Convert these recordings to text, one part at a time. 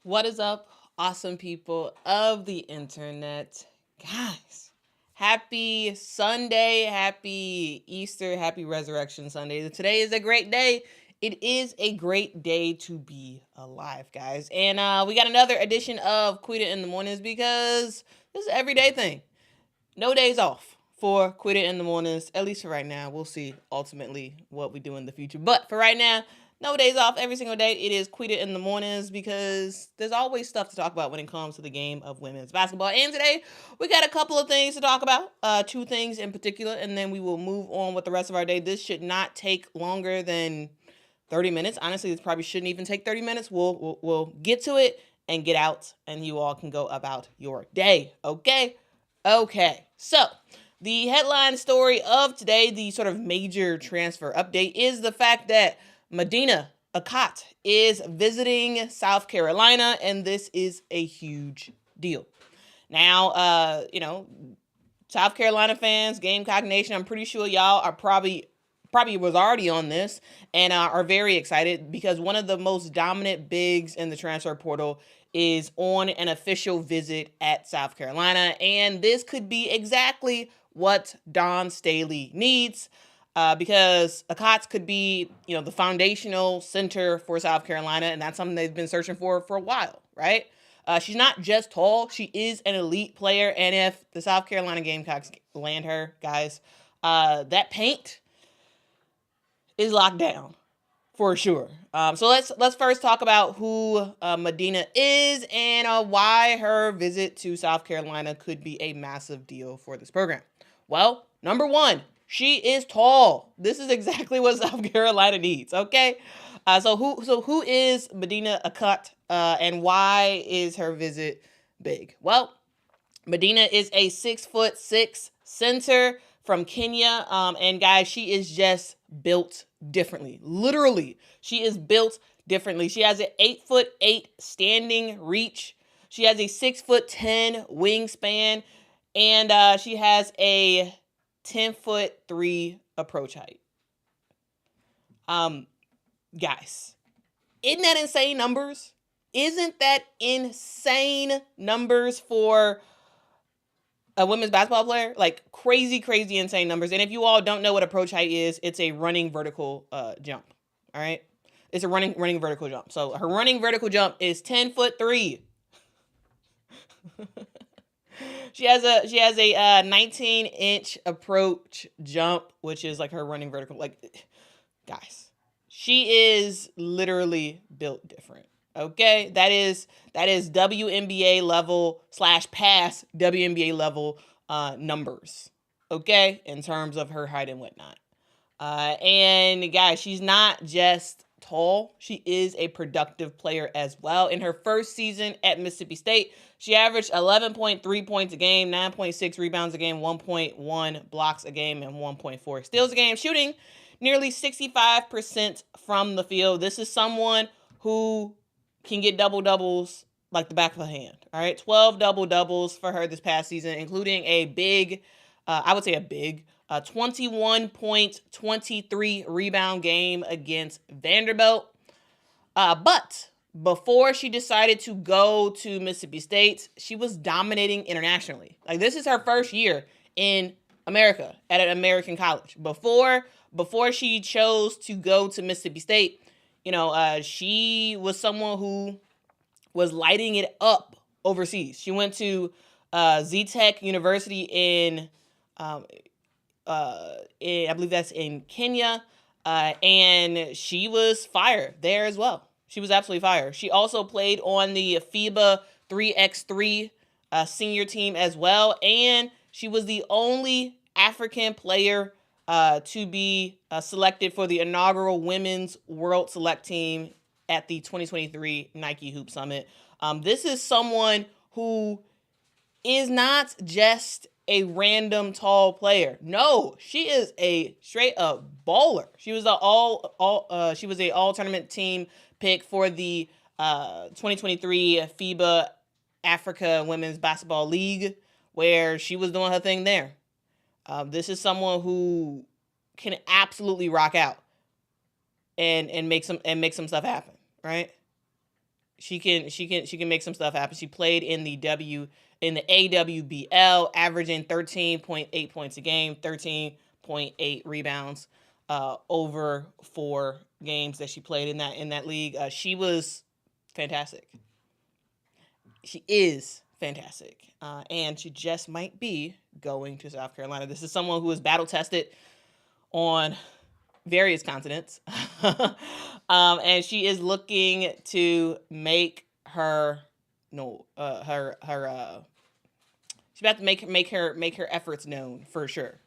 What is up, awesome people of the internet? Guys, happy Sunday, happy Easter, happy Resurrection Sunday. Today is a great day. It is a great day to be alive, guys. And we got another edition of Quita in the Mornings because this is an everyday thing. No days off for Quita in the Mornings, at least for right now. We'll see ultimately what we do in the future. But for right now, no days off every single day. It is Quita in the Mornings because there's always stuff to talk about when it comes to the game of women's basketball. And today, we got a couple of things to talk about, two things in particular, and then we will move on with the rest of our day. This should not take longer than 30 minutes. Honestly, this probably shouldn't even take 30 minutes. We'll get to it and get out, and you all can go about your day, okay? Okay, so the headline story of today, the sort of major transfer update, is the fact that Medina Okot is visiting South Carolina, and this is a huge deal. Now, South Carolina fans, Gamecock Nation, I'm pretty sure y'all are probably was already on this and are very excited because one of the most dominant bigs in the transfer portal is on an official visit at South Carolina, and this could be exactly what Dawn Staley needs. Because Okot could be, the foundational center for South Carolina, and that's something they've been searching for a while, right? She's not just tall; she is an elite player, and if the South Carolina Gamecocks land her, guys, that paint is locked down for sure. So let's first talk about who Medina is and why her visit to South Carolina could be a massive deal for this program. Well, number one, she is tall. This is exactly what South Carolina needs. Okay, so who is Medina Okot, and why is her visit big? Well, Medina is a 6'6" center from Kenya, and guys, she is just built differently. Literally, she is built differently. She has an 8'8" standing reach. She has a 6'10" wingspan, and she has a 10'3" approach height. Guys, isn't that insane numbers? Isn't that insane numbers for a women's basketball player? Like crazy, insane numbers. And if you all don't know what approach height is, it's a running vertical jump. All right, it's a running vertical jump. So her running vertical jump is 10'3". She has a 19-inch approach jump, which is like her running vertical. Like, guys, she is literally built different. Okay, that is WNBA level / past WNBA level numbers. Okay, in terms of her height and whatnot. And guys, she's not just tall, she is a productive player as well. In her first season at Mississippi State, she averaged 11.3 points a game, 9.6 rebounds a game, 1.1 blocks a game, and 1.4 steals a game, shooting nearly 65% from the field. This is someone who can get double-doubles like the back of a hand. All right, 12 double-doubles for her this past season, including a big, 21.23 rebound game against Vanderbilt. But before she decided to go to Mississippi State, she was dominating internationally. Like, this is her first year in America at an American college. Before she chose to go to Mississippi State, she was someone who was lighting it up overseas. She went to Z-Tech University in I believe that's in Kenya, and she was fire there as well. She was absolutely fire. She also played on the FIBA 3x3 senior team as well, and she was the only African player to be selected for the inaugural Women's World Select Team at the 2023 Nike Hoop Summit. This is someone who is not just a random tall player. No, she is a straight up baller. She was she was a all tournament team pick for the 2023 FIBA Africa Women's Basketball League, where she was doing her thing there. This is someone who can absolutely rock out and make some stuff happen, right? She can make some stuff happen. She played in the AWBL, averaging 13.8 points a game, 13.8 rebounds over 4 games that she played in that league. She was fantastic. She is fantastic. And she just might be going to South Carolina. This is someone who is battle tested on various continents. And she is looking to make her she's about to make her efforts known for sure.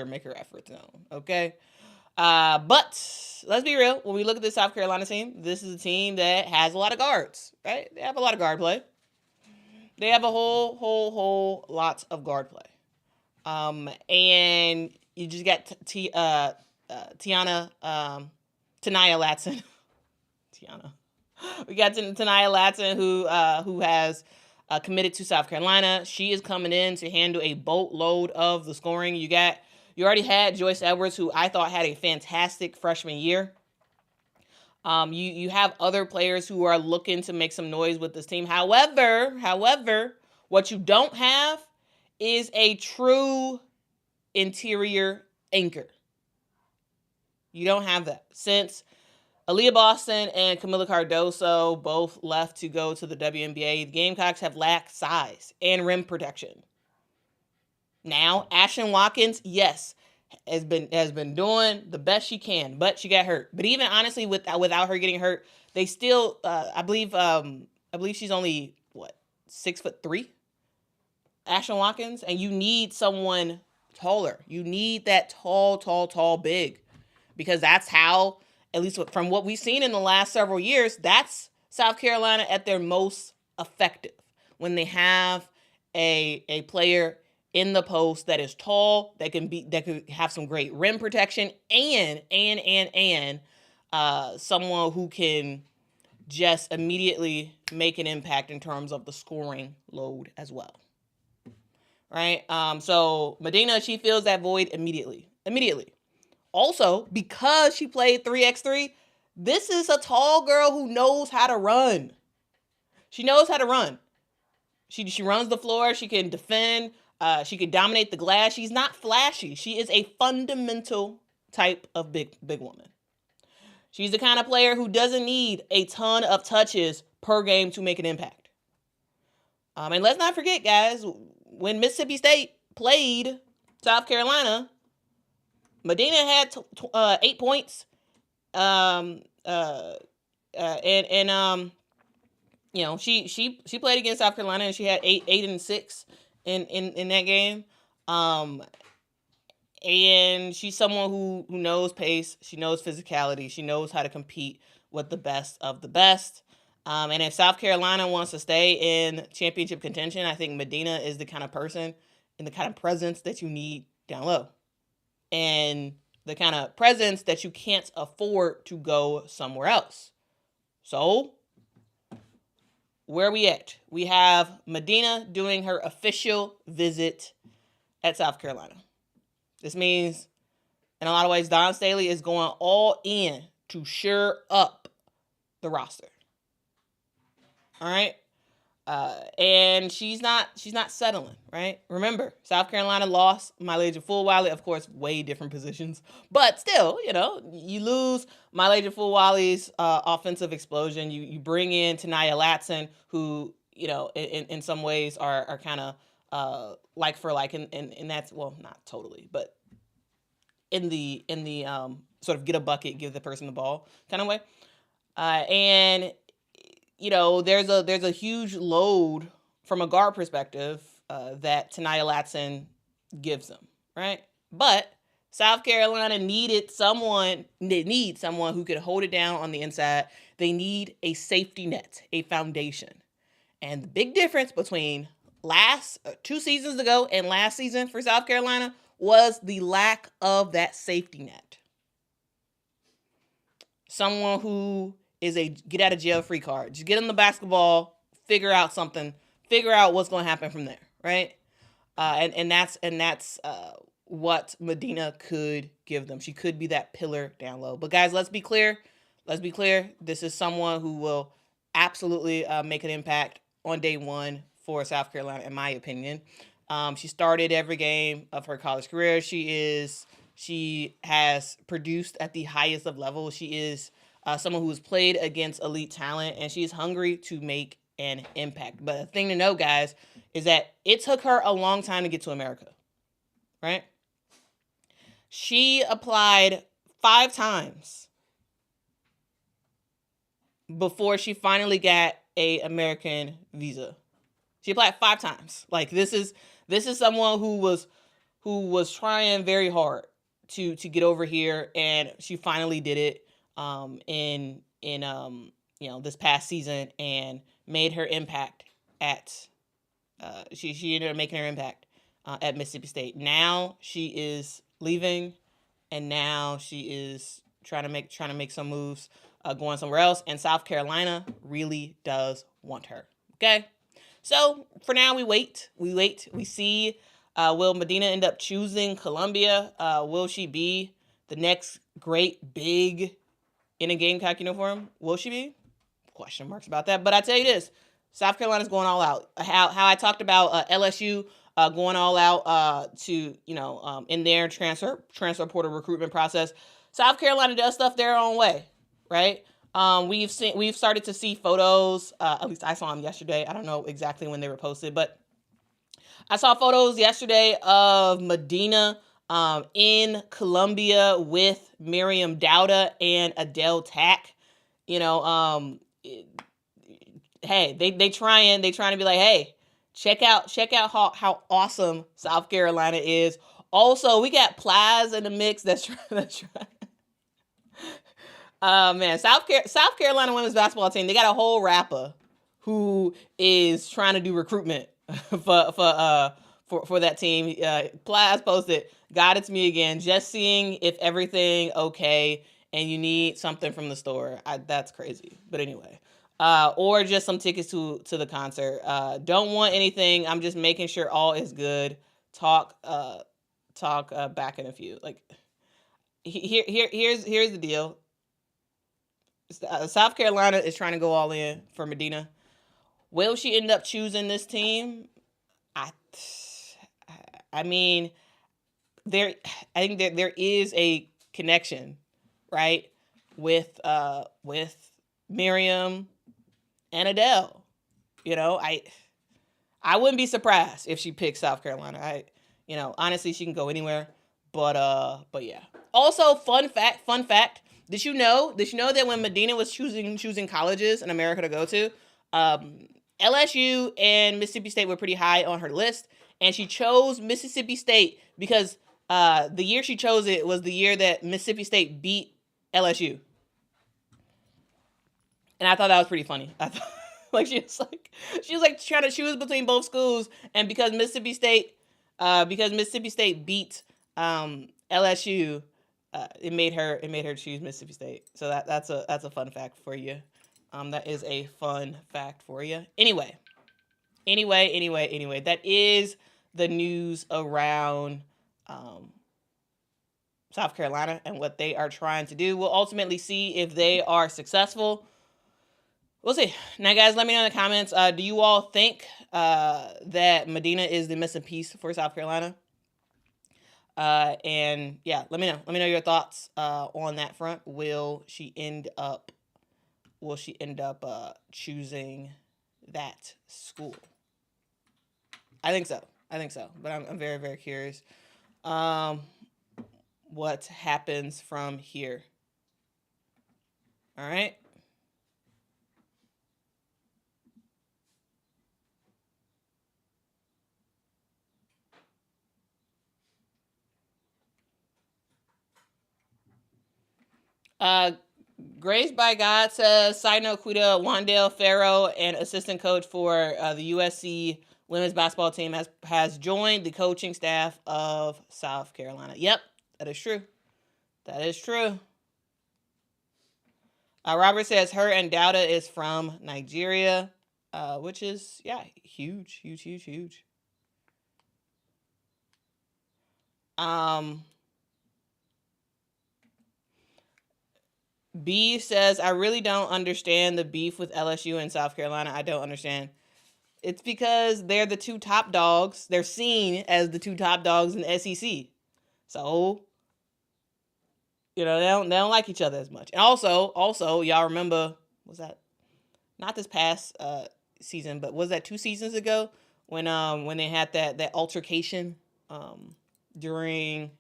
Make her efforts known. Okay. But let's be real. When we look at this South Carolina team, this is a team that has a lot of guards, right? They have a lot of guard play. They have a whole lot of guard play. And you just got Taniyah Latson. Tiana. We got Taniyah Latson who has committed to South Carolina. She is coming in to handle a boatload of the scoring. You already had Joyce Edwards, who I thought had a fantastic freshman year. You have other players who are looking to make some noise with this team. However, what you don't have is a true interior anchor. You don't have that. Since Aaliyah Boston and Camila Cardoso both left to go to the WNBA, the Gamecocks have lacked size and rim protection. Now, Ashlyn Watkins, yes, has been doing the best she can, but she got hurt. But even honestly, without her getting hurt, they still, I believe she's only 6'3", Ashlyn Watkins, and you need someone taller. You need that tall big, because that's how, at least from what we've seen in the last several years, that's South Carolina at their most effective, when they have a player in the post that is tall, that could have some great rim protection, and someone who can just immediately make an impact in terms of the scoring load as well. Right? So Medina, she fills that void immediately. Also, because she played 3x3, this is a tall girl who knows how to run. She knows how to run. She runs the floor. She can defend. She can dominate the glass. She's not flashy. She is a fundamental type of big woman. She's the kind of player who doesn't need a ton of touches per game to make an impact. And let's not forget, guys, when Mississippi State played South Carolina, Medina had 8 points. She played against South Carolina, and she had 8 and 6 in that game. And she's someone who knows pace. She knows physicality. She knows how to compete with the best of the best. And if South Carolina wants to stay in championship contention, I think Medina is the kind of person and the kind of presence that you need down low. And the kind of presence that you can't afford to go somewhere else. So, where are we at? We have Medina doing her official visit at South Carolina. This means, in a lot of ways, Dawn Staley is going all in to shore up the roster. All right? And she's not settling, right? Remember, South Carolina lost Mylaja Fulwiley, of course, way different positions, but still, you lose Mylaja Fulwiley's offensive explosion. You bring in Taniyah Latson, who, in some ways are kind of like for like, and that's, well, not totally, but in the sort of get a bucket, give the person the ball kind of way. And there's a huge load from a guard perspective that Taniyah Latson gives them, right? But South Carolina needs someone who could hold it down on the inside. They need a safety net, a foundation. And the big difference between 2 seasons ago and last season for South Carolina was the lack of that safety net. Someone who is a get out of jail free card. Just get them the basketball, figure out something, figure out what's going to happen from there, right? And that's what Medina could give them. She could be that pillar down low. But guys, let's be clear. This is someone who will absolutely make an impact on day one for South Carolina, in my opinion. She started every game of her college career. She has produced at the highest of levels. She is someone who has played against elite talent, and she's hungry to make an impact. But the thing to know, guys, is that it took her a long time to get to America, right? She applied 5 times before she finally got a American visa. She applied 5 times. Like this is someone who was trying very hard to get over here, and she finally did it in this past season, and made her impact at she ended up making her impact at Mississippi State. Now she is leaving, and now she is trying to make some moves, going somewhere else. And South Carolina really does want her. Okay, so for now we wait. We see. Will Medina end up choosing Columbia? Will she be the next great big in a Gamecock uniform? Will she be? Question marks about that. But I tell you this, South Carolina's going all out. How I talked about LSU going all out to in their transfer portal recruitment process. South Carolina does stuff their own way, right? We've started to see photos. At least I saw them yesterday. I don't know exactly when they were posted, but I saw photos yesterday of Medina in Columbia with Miriam Dowda and Adele Tack. Hey, they trying to be like, hey, check out how awesome South Carolina is. Also, we got Plies in the mix. That's right. Man, South Carolina women's basketball team, they got a whole rapper who is trying to do recruitment for that team. Plies posted, "God, it's me again. Just seeing if everything okay, and you need something from the store." That's crazy, but anyway. Or just some tickets to the concert. Don't want anything. I'm just making sure all is good. Talk back in a few. Like here's the deal. South Carolina is trying to go all in for Medina. Will she end up choosing this team? I mean, I think there is a connection, right, with Miriam and Adele. I wouldn't be surprised if she picks South Carolina. Honestly, she can go anywhere. But yeah. Also, fun fact. Did you know that when Medina was choosing colleges in America to go to, LSU and Mississippi State were pretty high on her list, and she chose Mississippi State because the year she chose it was the year that Mississippi State beat LSU. And I thought that was pretty funny. I thought she was like trying to choose between both schools, and because Mississippi State beat LSU, it made her choose Mississippi State. So that's a fun fact for you. That is a fun fact for you. Anyway, that is the news around South Carolina and what they are trying to do. We'll ultimately see if they are successful. We'll see. Now, guys, let me know in the comments. Do you all think that Medina is the missing piece for South Carolina? And yeah, let me know. Let me know your thoughts on that front. Will she end up choosing that school? I think so. But I'm very, very curious. What happens from here? All right. Grace by God says, side note, Quita Wandale Farrow, and assistant coach for the USC women's basketball team, has joined the coaching staff of South Carolina. Yep, that is true. Robert says her and Dowda is from Nigeria, which is, huge. B says, I really don't understand the beef with LSU and South Carolina. I don't understand. It's because they're the two top dogs. They're seen as the two top dogs in the SEC. So, they don't like each other as much. And also, y'all remember, was that not this past season, but was that 2 seasons ago when they had that altercation during,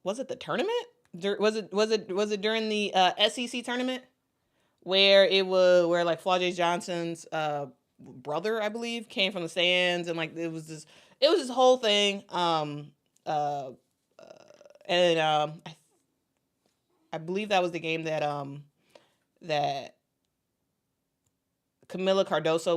was it the tournament? Was it during the SEC tournament where like Flau'jae Johnson's brother, I believe, came from the stands, and like it was this whole thing. I believe that was the game that Camila Cardoso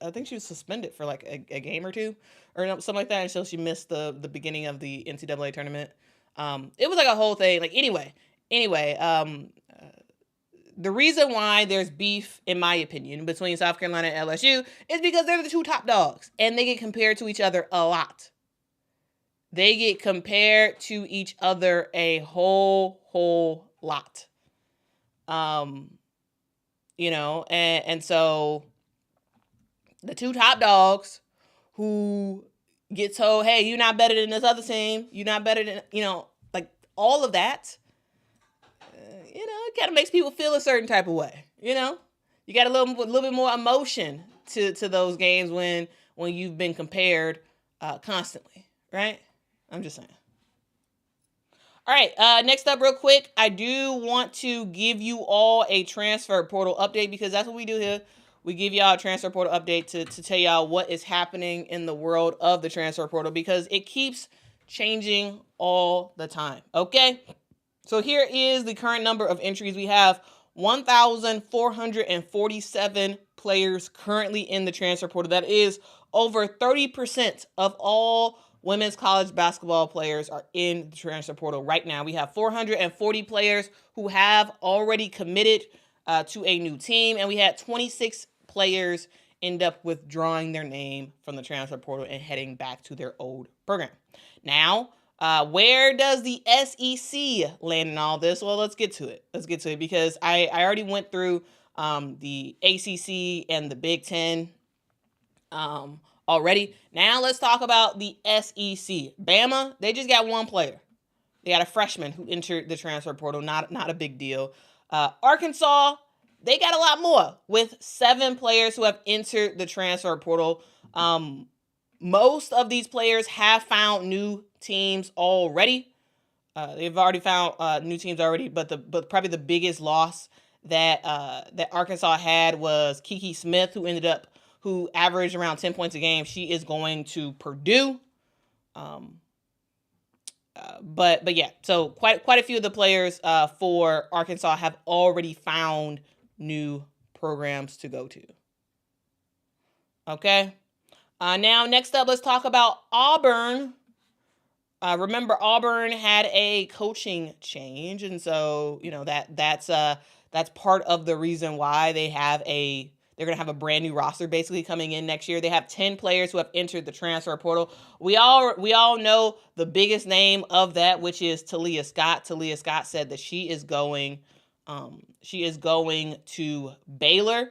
I think she was suspended for like a game or two or something like that, and so she missed the beginning of the NCAA tournament. It was like a whole thing. Like anyway, the reason why there's beef, in my opinion, between South Carolina and LSU is because they're the two top dogs, and they get compared to each other a lot. They get compared to each other a whole lot. And so the two top dogs who get told, hey, you're not better than this other team, you're not better than, like all of that, it kind of makes people feel a certain type of way. You got a little bit more emotion to those games when you've been compared constantly, right? I'm just saying. All right, next up real quick, I do want to give you all a transfer portal update because that's what we do here. We give y'all a transfer portal update to tell y'all what is happening in the world of the transfer portal because it keeps changing all the time, okay? So here is the current number of entries. We have 1,447 players currently in the transfer portal. That is over 30% of all women's college basketball players are in the transfer portal right now. We have 440 players who have already committed to a new team, and we had 26 players end up withdrawing their name from the transfer portal and heading back to their old program. Now, where does the SEC land in all this? Well, let's get to it. Because I already went through the ACC and the Big Ten already. Now let's talk about the SEC. Bama, they just got one player. They got a freshman who entered the transfer portal. Not a big deal. Arkansas, they got a lot more with 7 players who have entered the transfer portal. Most of these players have found new teams already. They've already found new teams already, but probably the biggest loss that Arkansas had was Kiki Smith, who averaged around 10 points a game. She is going to Purdue. But yeah, so quite a few of the players for Arkansas have already found new programs to go to. Okay. Now, next up, let's talk about Auburn. Remember, Auburn had a coaching change, and so that's part of the reason why they're going to have a brand new roster basically coming in next year. They have 10 players who have entered the transfer portal. We all know the biggest name of that, which is Talia Scott. Talia Scott said that she is going to Baylor,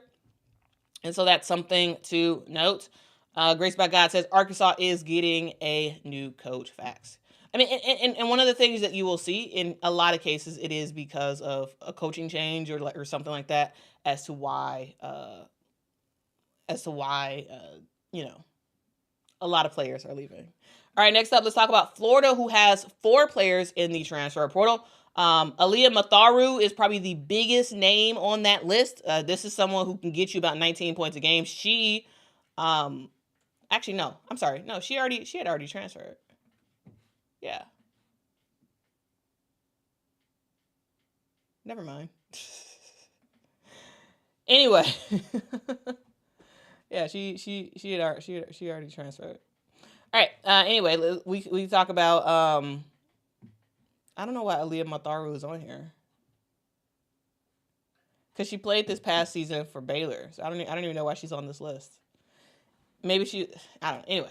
and so that's something to note. Grace by God says Arkansas is getting a new coach. Facts. I mean, and one of the things that you will see in a lot of cases, it is because of a coaching change or something like that as to why a lot of players are leaving. All right, next up, let's talk about Florida, who has 4 players in the transfer portal. Aaliyah Matharu is probably the biggest name on that list. This is someone who can get you about 19 points a game. She, actually, no, I'm sorry. No, she had already transferred. Yeah. Never mind. Anyway. Yeah, she already transferred. All right. Anyway, we talk about I don't know why Aaliyah Matharu is on here. Because she played this past season for Baylor. So I don't even know why she's on this list. Maybe I don't know.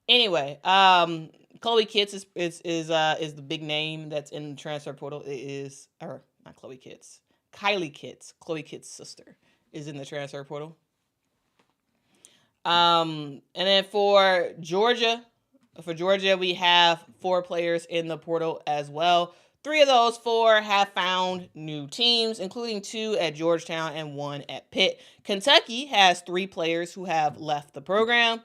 Anyway, Chloe Kitts is the big name that's in the transfer portal. It is, or not Chloe Kitts, Kylie Kitts, Chloe Kitts' sister, is in the transfer portal. And then for Georgia, we have 4 players in the portal as well. 3 of those 4 have found new teams, including 2 at Georgetown and 1 at Pitt. Kentucky has 3 players who have left the program.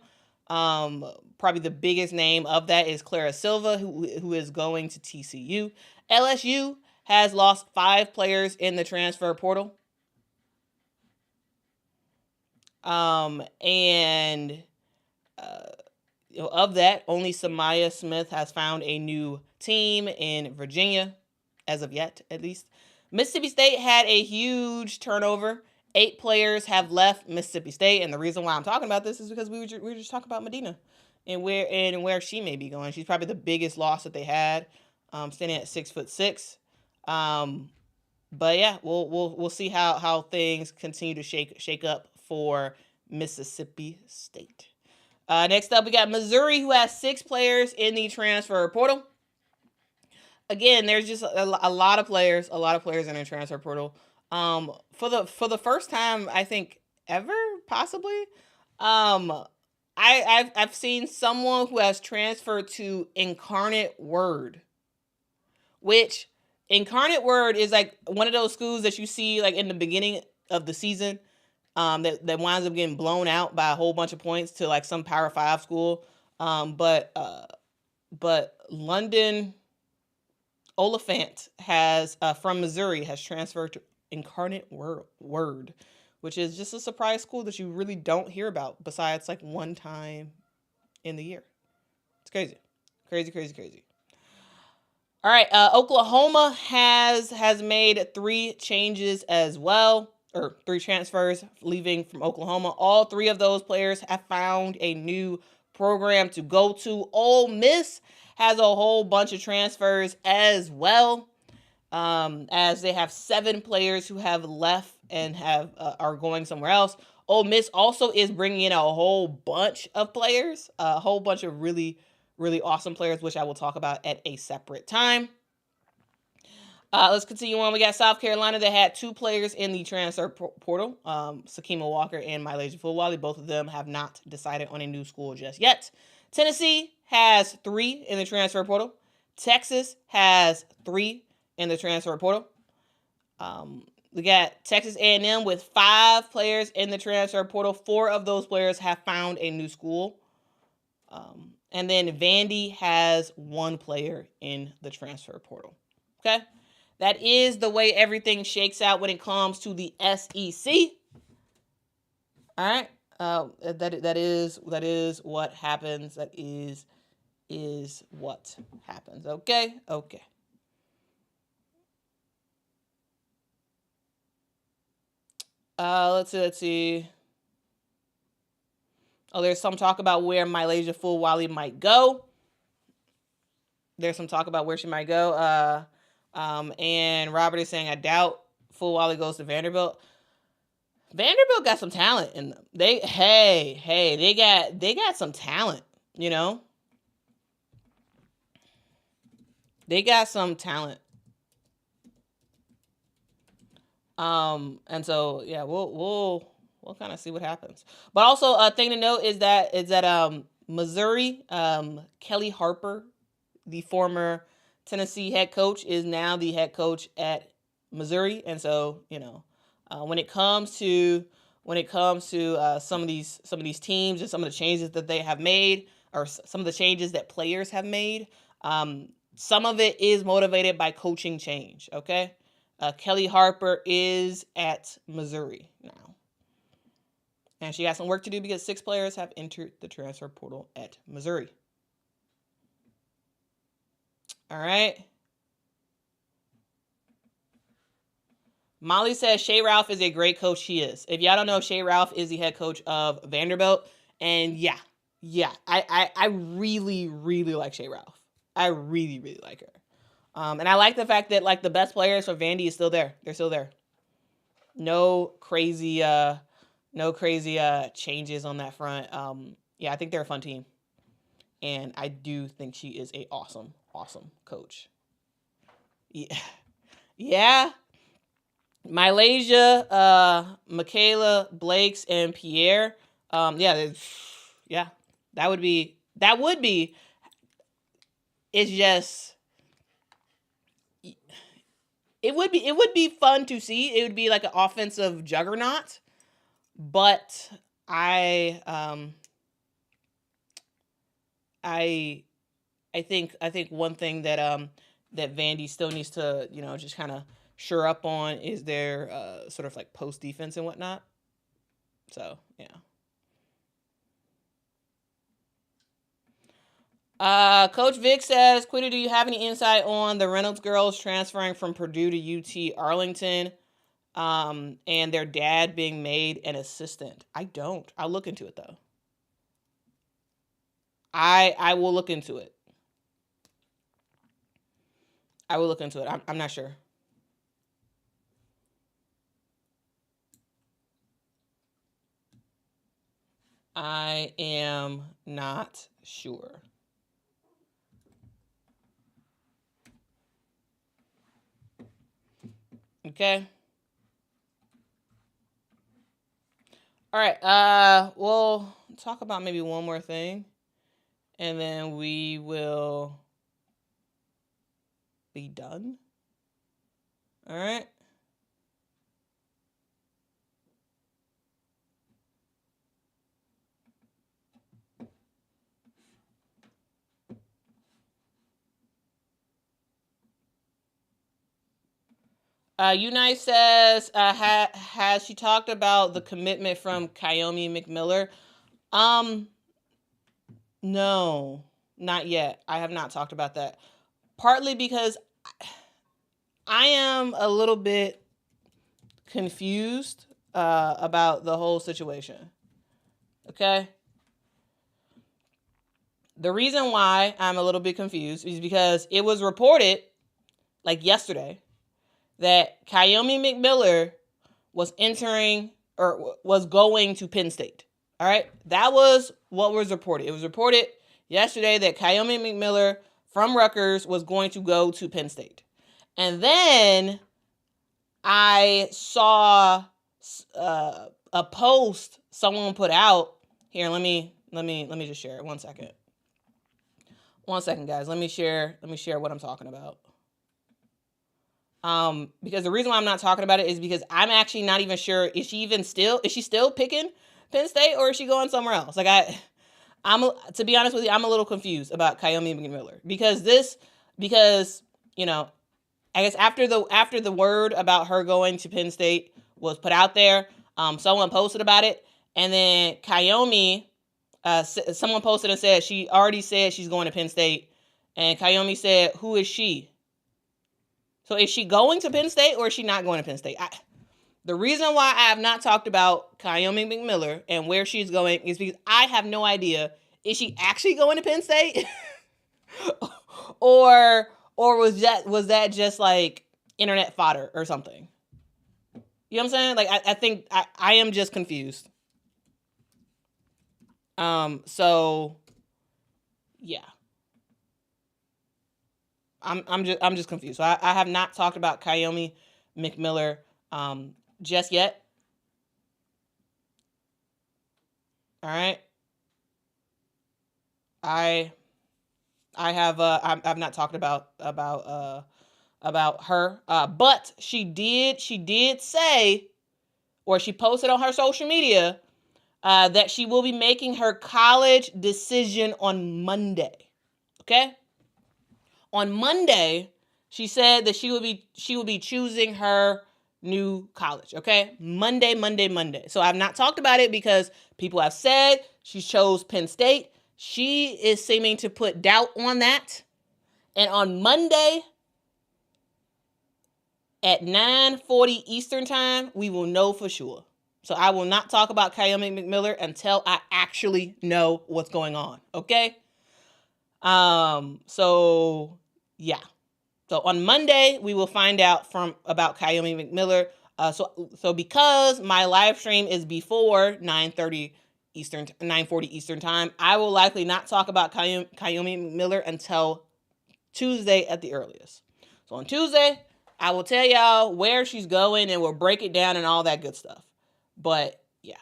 Probably the biggest name of that is Clara Silva, who is going to TCU. LSU has lost 5 players in the transfer portal. And of that, only Samaya Smith has found a new team in Virginia, as of yet, at least. Mississippi State had a huge turnover. 8 players have left Mississippi State, and the reason why I'm talking about this is because we were just talking about Medina and where she may be going. She's probably the biggest loss that they had, standing at 6'6". But yeah, we'll see how things continue to shake up for Mississippi State. Next up, we got Missouri, who has 6 players in the transfer portal. Again, there's just a lot of players in the transfer portal. For the first time, I think ever, possibly. I've seen someone who has transferred to Incarnate Word, which Incarnate Word is like one of those schools that you see like in the beginning of the season, that winds up getting blown out by a whole bunch of points to like some Power 5 school. But London Oliphant has from Missouri has transferred to Incarnate Word, which is just a surprise school that you really don't hear about besides like one time in the year. It's crazy. All right, Oklahoma has made 3 changes as well, or 3 transfers leaving from Oklahoma. All 3 of those players have found a new program to go to. Ole Miss has a whole bunch of transfers as well, as they have 7 players who have left and are going somewhere else. Ole Miss also is bringing in a whole bunch of players, a whole bunch of really, really awesome players, which I will talk about at a separate time. Let's continue on. We got South Carolina that had 2 players in the transfer portal, Sakima Walker and Mylasia Fulwiley. Both of them have not decided on a new school just yet. Tennessee has 3 in the transfer portal. Texas has 3 in the transfer portal. We got Texas A&M with 5 players in the transfer portal. 4 of those players have found a new school. And then Vandy has 1 player in the transfer portal. Okay? That is the way everything shakes out when it comes to the SEC. All right? That is what happens. That is what happens. Okay? Let's see. Oh, there's some talk about where Mylasia Fulwiley might go. There's some talk about where she might go. And Robert is saying, I doubt Fulwiley goes to Vanderbilt. Vanderbilt got some talent in them. They got some talent, you know? They got some talent. And so yeah, we'll kind of see what happens. But also a thing to note is that Missouri, Kelly Harper, the former Tennessee head coach, is now the head coach at Missouri. And so, you know, when it comes to some of these teams and some of the changes that they have made, or some of the changes that players have made, some of it is motivated by coaching change. Okay. Kelly Harper is at Missouri now. And she got some work to do because 6 players have entered the transfer portal at Missouri. All right. Molly says Shea Ralph is a great coach. She is. If y'all don't know, Shea Ralph is the head coach of Vanderbilt. And yeah, I really, really like Shea Ralph. I really, really like her. And I like the fact that like the best players for Vandy is still there. They're still there. No crazy changes on that front. Yeah, I think they're a fun team. And I do think she is a awesome coach. Yeah. Yeah. Malaysia, Michaela, Blakes, and Pierre. Yeah, that would be. It's just. It would be fun to see. It would be like an offensive juggernaut, but I think one thing that that Vandy still needs to just kind of sure up on is their sort of like post defense and whatnot. So yeah. Coach Vic says, Quita, do you have any insight on the Reynolds girls transferring from Purdue to UT Arlington, and their dad being made an assistant? I don't. I'll look into it though. I will look into it. I will look into it. I'm not sure. I am not sure. Okay. All right. We'll talk about maybe one more thing, and then we will be done. All right. Unite says, has she talked about the commitment from Kyomi McMiller? No, not yet. I have not talked about that. Partly because I am a little bit confused about the whole situation. Okay? The reason why I'm a little bit confused is because it was reported, like yesterday, that Kyomi McMiller was entering or was going to Penn State. All right? That was what was reported. It was reported yesterday that Kyomi McMiller from Rutgers was going to go to Penn State. And then I saw a post someone put out. Here, let me just share it. 1 second. 1 second, guys. Let me share what I'm talking about. Because the reason why I'm not talking about it is because I'm actually not even sure, is she still picking Penn State, or is she going somewhere else? Like I'm to be honest with you, I'm a little confused about Kyomi McMiller because I guess after the word about her going to Penn State was put out there, someone posted about it, and then Kyomi, someone posted and said she already said she's going to Penn State, and Kyomi said, "Who is she?" So is she going to Penn State or is she not going to Penn State? The reason why I have not talked about Kyomi McMiller and where she's going is because I have no idea. Is she actually going to Penn State? or was that just like internet fodder or something? You know what I'm saying? Like I think I am just confused. So yeah. I'm just confused. So I have not talked about Kyomi McMiller just yet. All right. I've not talked about her. But she did say, or she posted on her social media, that she will be making her college decision on Monday. Okay? On Monday, she said that she will be choosing her new college. Okay? Monday. So I've not talked about it because people have said she chose Penn State. She is seeming to put doubt on that. And on Monday at 9:40 Eastern time, we will know for sure. So I will not talk about Kyomi McMiller until I actually know what's going on. Okay? So yeah. So on Monday, we will find out about Kyomi McMiller. So because my live stream is before 9:30 9:40 Eastern time. I will likely not talk about Kyomi McMiller until Tuesday at the earliest. So on Tuesday, I will tell y'all where she's going and we'll break it down and all that good stuff. But yeah,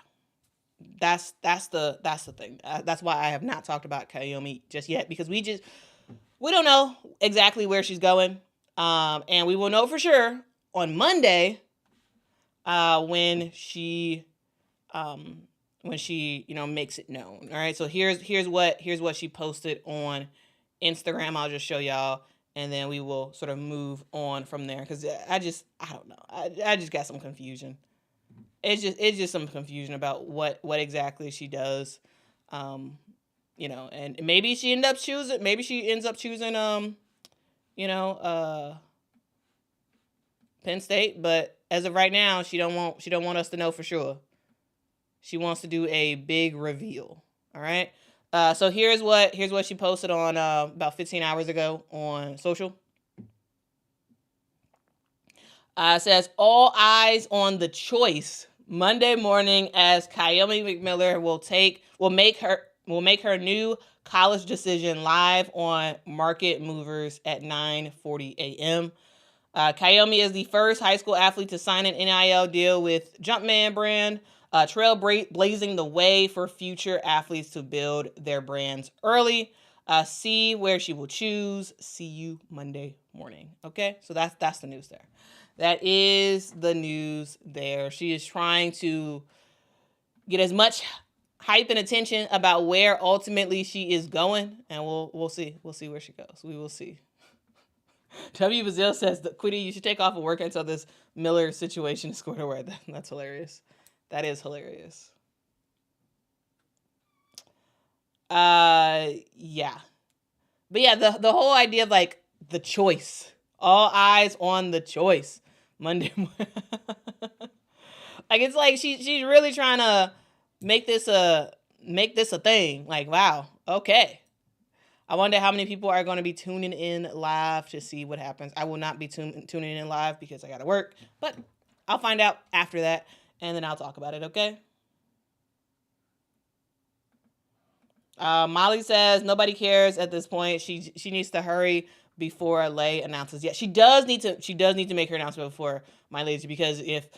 that's the thing. That's why I have not talked about Kyomi just yet, because we don't know exactly where she's going, and we will know for sure on Monday when she makes it known. All right, so here's what she posted on Instagram. I'll just show y'all, and then we will sort of move on from there, because I don't know. I just got some confusion. It's just some confusion about what exactly she does. And maybe she ends up choosing Penn State, but as of right now, she don't want us to know for sure. She wants to do a big reveal. All right. So here's what she posted on about 15 hours ago on social. It says, all eyes on the choice Monday morning, as Kyomi McMiller will make her new college decision live on Market Movers at 9:40 a.m. Kyomi is the first high school athlete to sign an NIL deal with Jumpman brand, blazing the way for future athletes to build their brands early. See where she will choose. See you Monday morning. Okay, so that's the news there. That is the news there. She is trying to get as much hype and attention about where ultimately she is going, and we'll see. We'll see where she goes. We will see. W. Bazil says that Quita, you should take off of work until this Miller situation is squared away. That's hilarious. That is hilarious. Yeah. But yeah, the whole idea of like the choice. All eyes on the choice. Monday morning. Like, it's like she's really trying to make this a thing. Like, wow, okay. I wonder how many people are going to be tuning in live to see what happens. I will not be tuning in live because I got to work, but I'll find out after that, and then I'll talk about it, okay? Molly says nobody cares at this point. She needs to hurry before Lay announces. Yeah, she does need to make her announcement before Malaysia, because if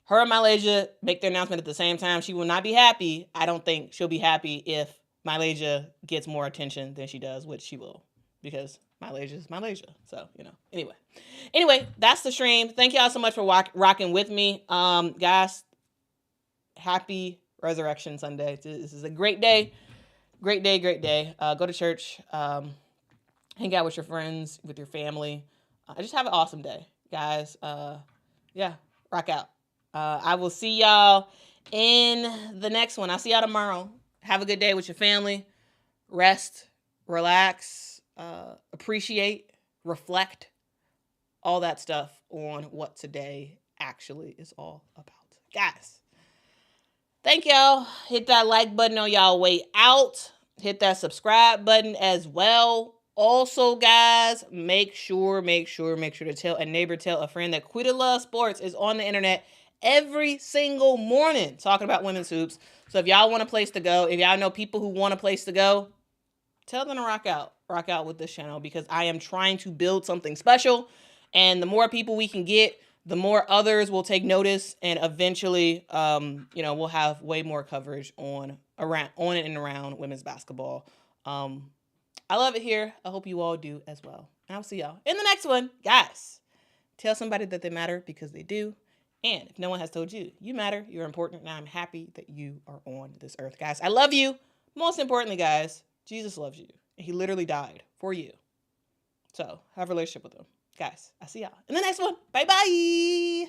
her and Malaysia make their announcement at the same time, she will not be happy. I don't think she'll be happy if Malaysia gets more attention than she does, which she will, because Malaysia is Malaysia. So, Anyway, that's the stream. Thank y'all so much for rocking with me. Guys, happy Resurrection Sunday. This is a great day. Great day. Go to church. Hang out with your friends, with your family. Just have an awesome day, guys. Rock out. I will see y'all in the next one. I'll see y'all tomorrow. Have a good day with your family. Rest, relax, appreciate, reflect, all that stuff on what today actually is all about. Guys, thank y'all. Hit that like button on y'all way out. Hit that subscribe button as well. Also, guys, make sure to tell a neighbor, tell a friend that Quita Loves Sports is on the internet every single morning talking about women's hoops. So if y'all want a place to go, if y'all know people who want a place to go, tell them to rock out with this channel, because I am trying to build something special. And the more people we can get, the more others will take notice, and eventually, we'll have way more coverage on and around women's basketball. I love it here. I hope you all do as well. And I'll see y'all in the next one. Guys, tell somebody that they matter, because they do. And if no one has told you, you matter, you're important, and I'm happy that you are on this earth. Guys, I love you. Most importantly, guys, Jesus loves you. He literally died for you. So have a relationship with him. Guys, I'll see y'all in the next one. Bye-bye.